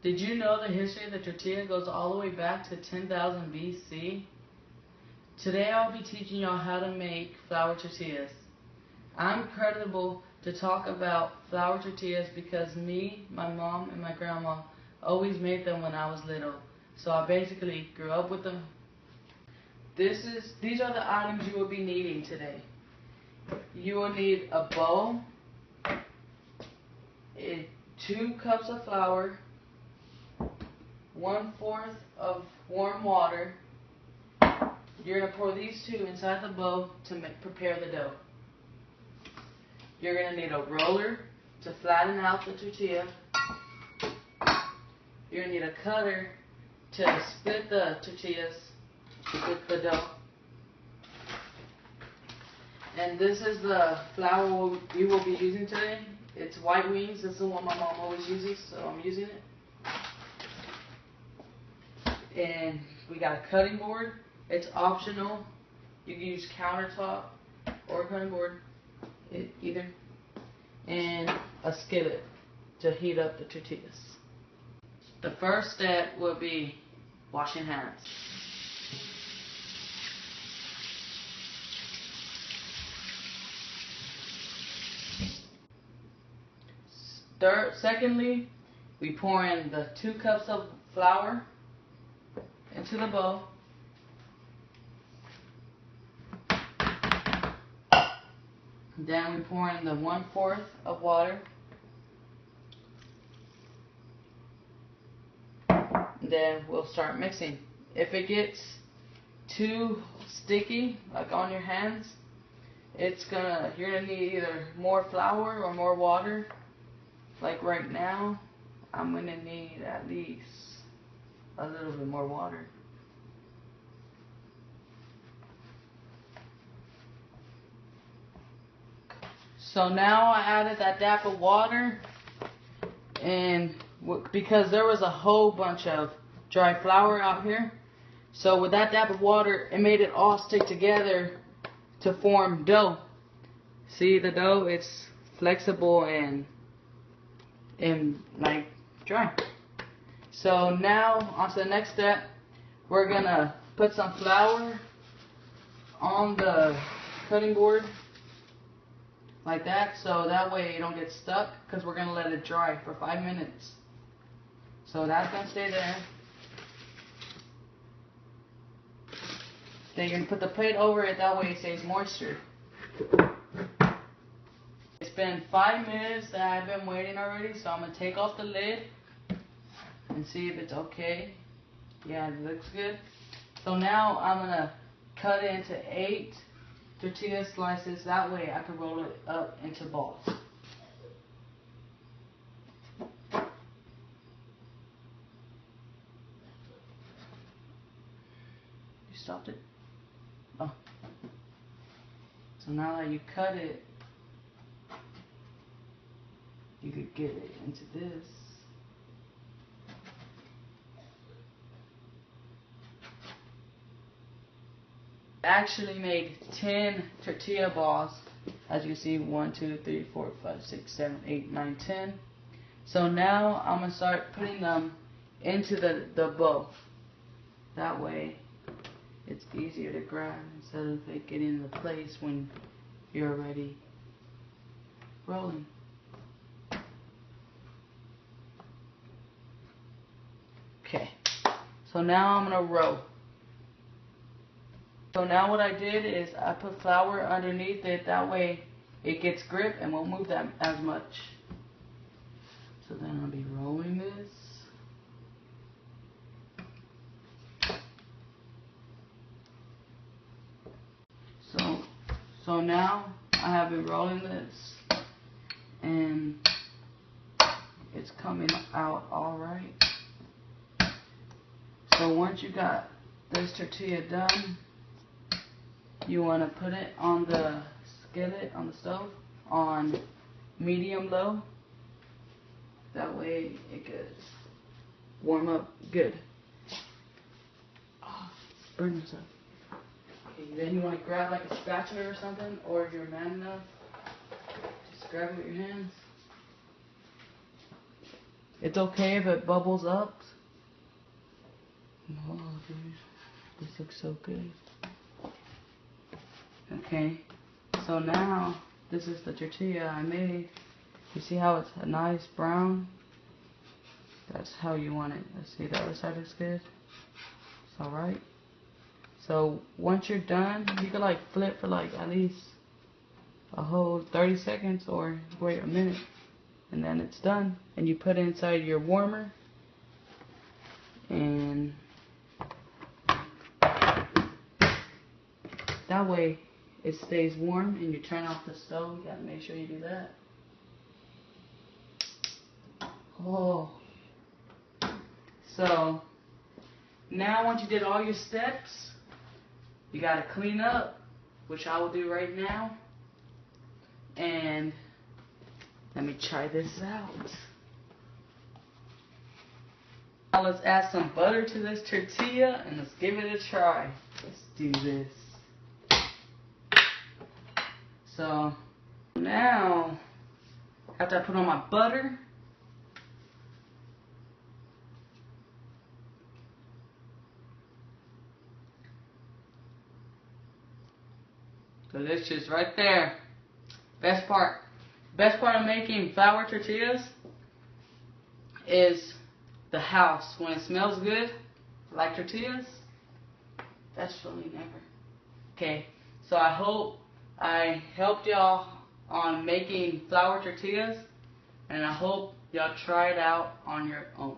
Did you know the history of the tortilla goes all the way back to 10,000 BC? Today I'll be teaching y'all how to make flour tortillas. I'm credible to talk about flour tortillas because me, my mom, and my grandma always made them when I was little. So I basically grew up with them. These are the items you will be needing today. You will need a bowl, 2 cups of flour, 1/4 of warm water. You're going to pour these 2 inside the bowl to prepare the dough. You're going to need a roller to flatten out the tortilla. You're going to need a cutter to split the tortillas with the dough. And this is the flour we will be using today. It's white wings. This is the one my mom always uses, so I'm using it. And we got a cutting board. It's optional. You can use countertop or a cutting board, either. And a skillet to heat up the tortillas. The first step will be washing hands. Secondly, we pour in the 2 cups of flour into the bowl. Then we pour in the 1/4 of water. Then we'll start mixing. If it gets too sticky, like on your hands, you're gonna need either more flour or more water. Like right now, I'm gonna need at least a little bit more water. So now I added that dap of water, and because there was a whole bunch of dry flour out here, so with that dap of water, it made it all stick together to form dough. See the dough? It's flexible and like dry. So now on to the next step. We're gonna put some flour on the cutting board like that, so that way you don't get stuck, because we're gonna let it dry for 5 minutes. So that's gonna stay there. Then you're gonna put the plate over it, that way it stays moisture. It's been 5 minutes that I've been waiting already, so I'm going to take off the lid and see if it's okay. Yeah, it looks good. So now I'm going to cut it into 8 tortilla slices. That way I can roll it up into balls. You stopped it? Oh. So now that you cut it, you could get it into this. Actually made 10 tortilla balls. As you see, 1, 2, 3, 4, 5, 6, 7, 8, 9, 10. So now I'm going to start putting them into the bowl. That way it's easier to grab instead of it getting in the place when you're already rolling. Okay, so now I'm going to roll. So now what I did is I put flour underneath it, that way it gets grip and won't move that as much. So then I'll be rolling this. So now I have been rolling this and it's coming out alright. So once you got this tortilla done, you want to put it on the skillet on the stove on medium low. That way it gets warm up good. Oh, burn this up. Okay, then you want to grab like a spatula or something, or if you're man enough, just grab it with your hands. It's okay if it bubbles up. Oh, dude, this looks so good. Okay, so now this is the tortilla I made. You see how it's a nice brown? That's how you want it. Let's see, the other side looks good. It's alright. So once you're done, you can like flip for like at least a whole 30 seconds or wait a minute. And then it's done. And you put it inside your warmer. And that way it stays warm and you turn off the stove. You gotta make sure you do that. Oh. So now once you did all your steps, you gotta clean up, which I will do right now. And let me try this out. Now let's add some butter to this tortilla and let's give it a try. Let's do this. So now, after I put on my butter, delicious right there. Best part of making flour tortillas is the house. When it smells good, like tortillas, that's really never. Okay, so I hope I helped y'all on making flour tortillas, and I hope y'all try it out on your own.